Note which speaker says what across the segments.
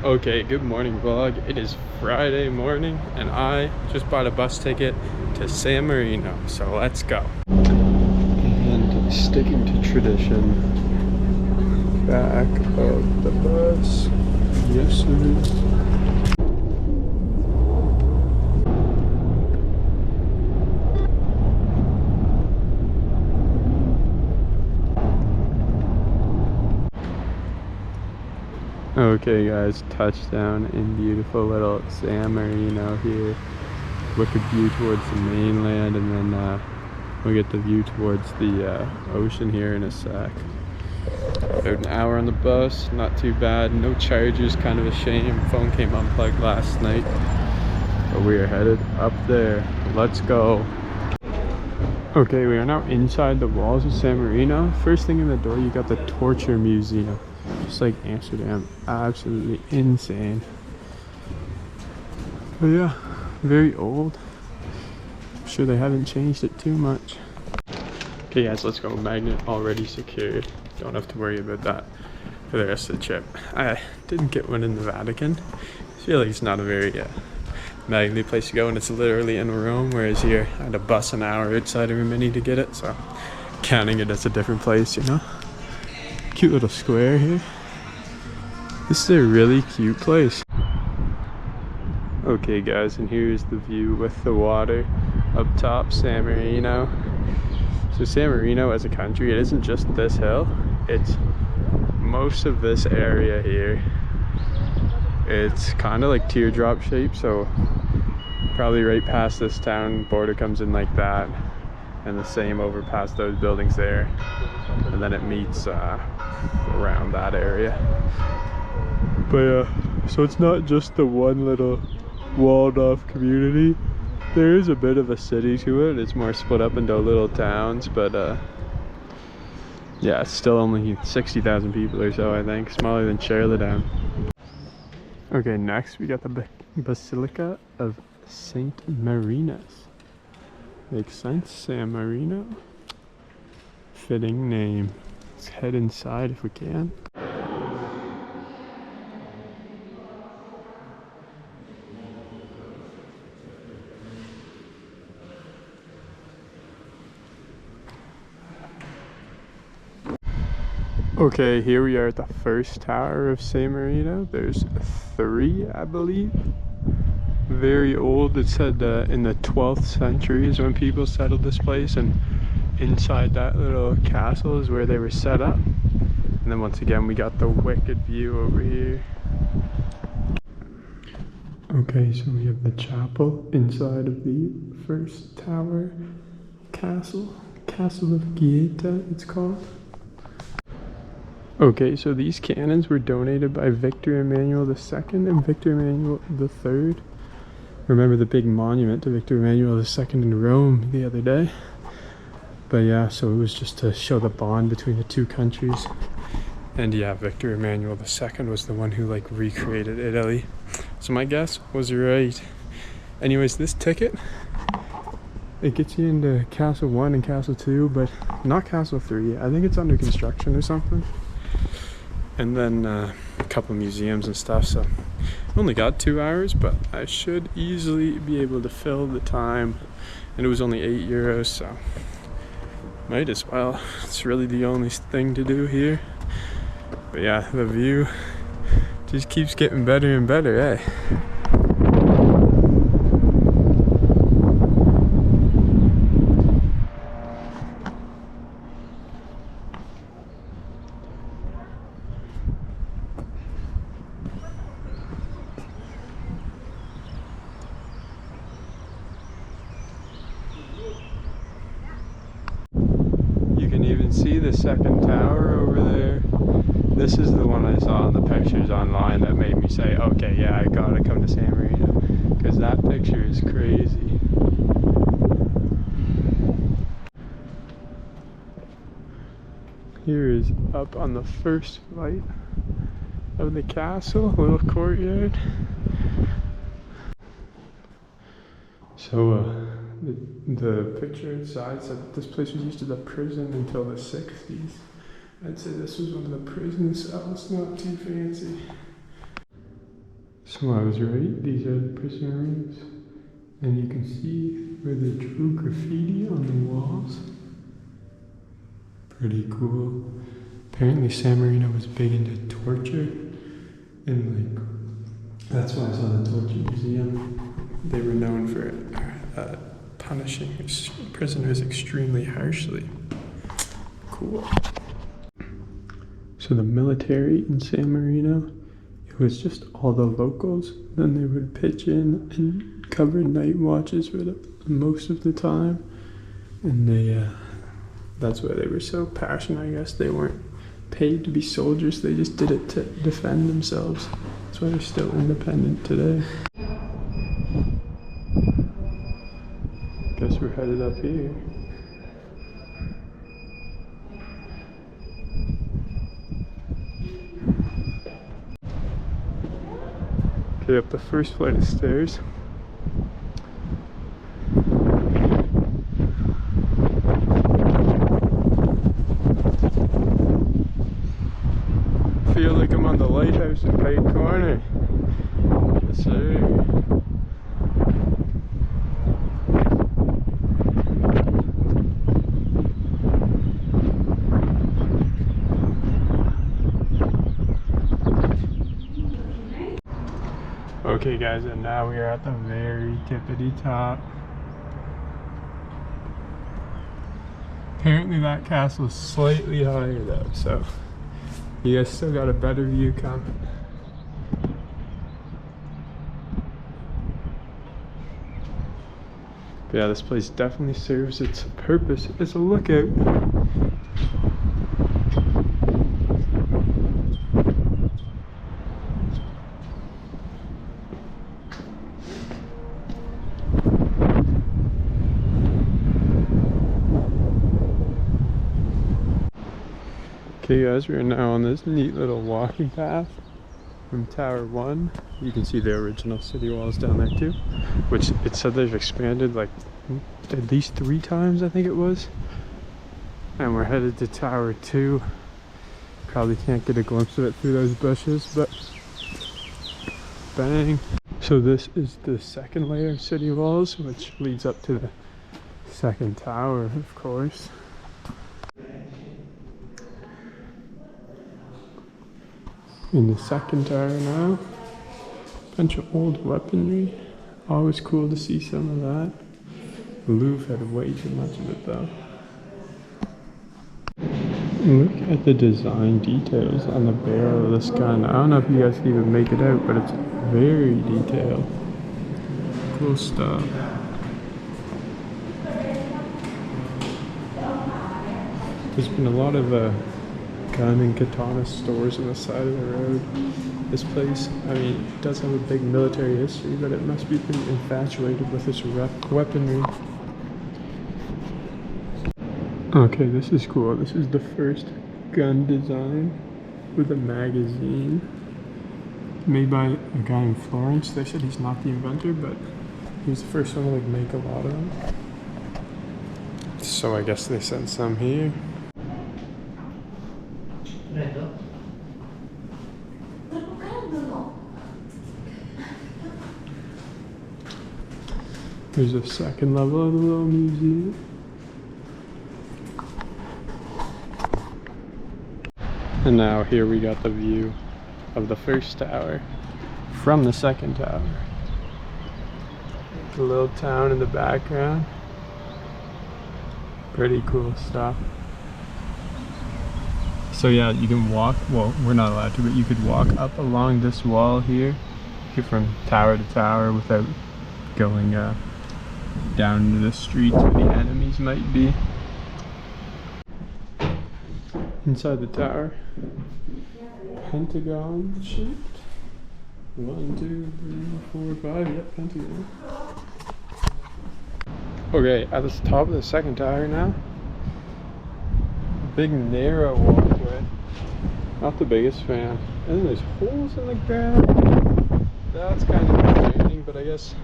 Speaker 1: Okay, good morning vlog. It is Friday morning and I just bought a bus ticket to San Marino, so let's go. And sticking to tradition, back of the bus. Yes, sir. Okay guys, touchdown in beautiful little San Marino here. Wicked view towards the mainland, and then we'll get the view towards the ocean here in a sec. About an hour on the bus, not too bad. No chargers, kind of a shame. Phone came unplugged last night. But we are headed up there. Let's go. Okay, we are now inside the walls of San Marino. First thing in the door, you got the Torture Museum. Just like Amsterdam, absolutely insane. But yeah, very old. I'm sure they haven't changed it too much. Okay guys, let's go. Magnet already secured. Don't have to worry about that for the rest of the trip. I didn't get one in the Vatican. I feel like it's not a very magnet place to go, and it's literally in Rome, whereas here I had to bus an hour outside of Rimini to get it, so counting it as a different place, you know. Cute little square here. This is a really cute place. Okay guys, and here's the view with the water up top, San Marino. So San Marino as a country, it isn't just this hill, it's most of this area here. It's kind of like teardrop shaped, so probably right past this town, border comes in like that, and the same over past those buildings there, and then it meets around that area. But yeah, so it's not just the one little walled off community. There is a bit of a city to it. It's more split up into little towns, but yeah, it's still only 60,000 people or so, I think. Smaller than Charlottetown. Okay, next we got the Basilica of Saint Marinus. Makes sense, San Marino. Fitting name. Let's head inside if we can. Okay, here we are at the first tower of San Marino. There's 3, I believe. Very old. It said in the 12th century is when people settled this place, and inside that little castle is where they were set up. And then once again, we got the wicked view over here. Okay, so we have the chapel inside of the first tower castle. Castle of Gaeta, it's called. Okay, so these cannons were donated by Victor Emmanuel II and Victor Emmanuel III. Remember the big monument to Victor Emmanuel II in Rome the other day? But yeah, so it was just to show the bond between the two countries. And yeah, Victor Emmanuel II was the one who like recreated Italy. So my guess was right. Anyways, this ticket, it gets you into Castle 1 and Castle 2, but not Castle 3. I think it's under construction or something. And then a couple museums and stuff, so I only got 2 hours, but I should easily be able to fill the time. And it was only €8, so might as well. It's really the only thing to do here. But yeah, the view just keeps getting better and better, eh? See the second tower over there. This is the one I saw in the pictures online that made me say, okay, yeah, I gotta come to San Marino, because that picture is crazy. Here is up on the first flight of the castle, little courtyard. So the picture inside said that this place was used as a prison until the 60s. I'd say this was one of the prison cells, not too fancy. So I was right, these are the prisoner rooms. And you can see where they drew graffiti on the walls. Pretty cool. Apparently San Marino was big into torture. And like, that's why I saw the torture museum. They were known for punishing prisoners extremely harshly. Cool. So the military in San Marino, it was just all the locals. Then they would pitch in and cover night watches for most of the time. And that's why they were so passionate, I guess. They weren't paid to be soldiers, they just did it to defend themselves. That's why they're still independent today. Guess we're headed up here. Okay, up the first flight of stairs. Feel like I'm on the lighthouse in Pike Corner. Yes, sir. Okay guys, and now we are at the very tippity top. Apparently that castle is slightly higher though, so you guys still got a better view coming. But yeah, this place definitely serves its purpose as a lookout. Okay guys, we are now on this neat little walking path from Tower 1. You can see the original city walls down there too, which it said they've expanded like at least 3 times, I think it was. And we're headed to Tower 2. Probably can't get a glimpse of it through those bushes, but bang. So this is the second layer of city walls, which leads up to the second tower, of course. In the second tower now, bunch of old weaponry. Always cool to see some of that. The Louvre had way too much of it though. Look at the design details on the barrel of this gun. I don't know if you guys can even make it out, but it's very detailed. Cool stuff. There's been a lot of gun and katana stores on the side of the road. This place, I mean, it does have a big military history, but it must be pretty infatuated with its weaponry. Okay, this is cool. This is the first gun design with a magazine made by a guy in Florence. They said he's not the inventor, but he was the first one to like make a lot of them. So I guess they sent some here. There's a second level of the little museum. And now here we got the view of the first tower from the second tower. The little town in the background. Pretty cool stuff. So yeah, you can walk, well, we're not allowed to, but you could walk up along this wall here, from tower to tower without going down into the streets where the enemies might be. Inside the tower, pentagon shaped. 1, 2, 3, 4, 5, yep, pentagon. Okay, at the top of the second tower now. Big narrow walkway. Not the biggest fan. And then there's holes in the ground. That's kind of concerning, but I guess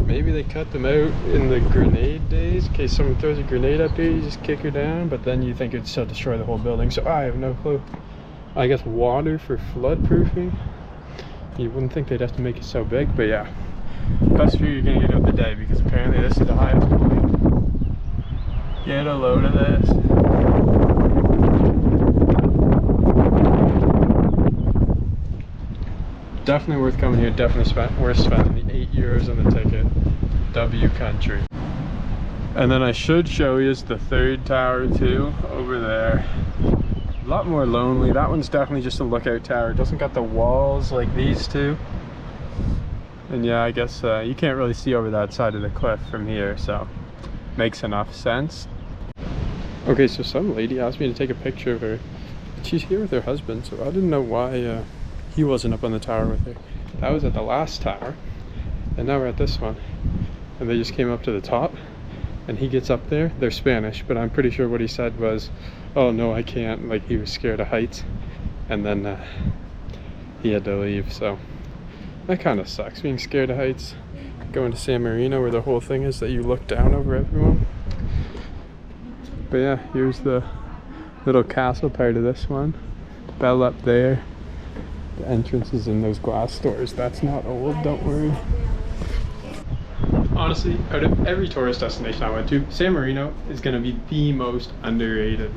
Speaker 1: maybe they cut them out in the grenade days. In case someone throws a grenade up here, you just kick her down, but then you think it'd still destroy the whole building. So I have no clue. I guess water for flood proofing. You wouldn't think they'd have to make it so big, but yeah. Best view you're gonna get of the day, because apparently this is the highest point. Get a load of this. Definitely worth coming here, definitely worth spending the €8 on the ticket. W country. And then I should show you is the third tower too, over there. A lot more lonely. That one's definitely just a lookout tower. It doesn't got the walls like these two. And yeah, I guess you can't really see over that side of the cliff from here, so makes enough sense. Okay, so some lady asked me to take a picture of her. She's here with her husband, so I didn't know why he wasn't up on the tower with her. That was at the last tower, and now we're at this one. And they just came up to the top, and he gets up there. They're Spanish, but I'm pretty sure what he said was, oh no, I can't. Like, he was scared of heights, and then he had to leave. So that kind of sucks, being scared of heights. Going to San Marino, where the whole thing is that you look down over everyone. But yeah, here's the little castle part of this one. Bell up there. The entrance is in those glass doors. That's not old, don't worry. Honestly, out of every tourist destination I went to, San Marino is going to be the most underrated.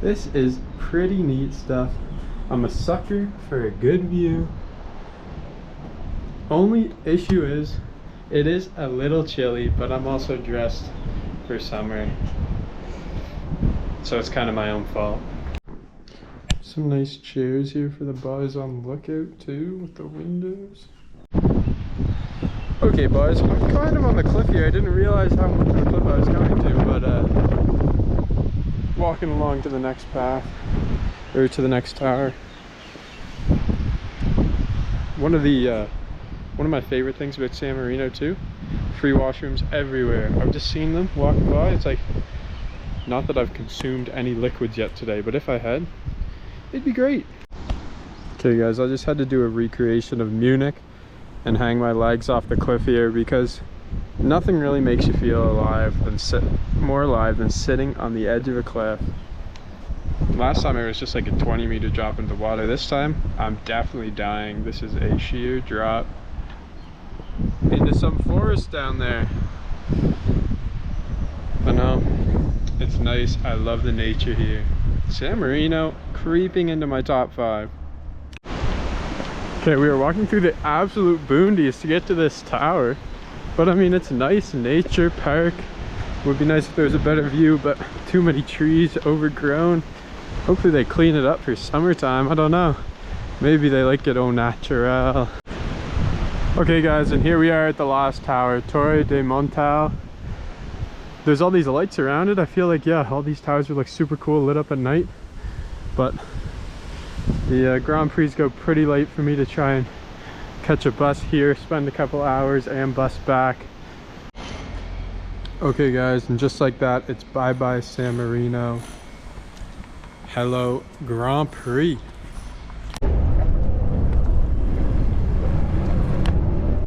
Speaker 1: This is pretty neat stuff. I'm a sucker for a good view. Only issue is, it is a little chilly, but I'm also dressed for summer. So it's kind of my own fault. Some nice chairs here for the boys on lookout too, with the windows. Okay boys, I'm kind of on the cliff here. I didn't realize how much of the cliff I was coming to, but walking along to the next path, or to the next tower. One of my favorite things about San Marino too, free washrooms everywhere. I've just seen them walking by. It's like, not that I've consumed any liquids yet today, but if I had, it'd be great. Okay guys, I just had to do a recreation of Munich and hang my legs off the cliff here, because nothing really makes you feel more alive than sitting on the edge of a cliff. Last time it was just like a 20-meter drop into the water. This time I'm definitely dying. This is a sheer drop into some forest down there. But no, it's nice. I love the nature here. San Marino creeping into my top 5. Okay, we are walking through the absolute boondies to get to this tower, but I mean, it's nice nature park. Would be nice if there was a better view, but too many trees, overgrown. Hopefully they clean it up for summertime. I don't know, maybe they like it au naturel. Okay guys, and here we are at the last tower, Torre de Montal. There's all these lights around it. I feel like, yeah, all these towers are like super cool, lit up at night, but the Grand Prix go pretty late for me to try and catch a bus here, spend a couple hours and bus back. Okay guys, and just like that, it's bye bye San Marino. Hello Grand Prix.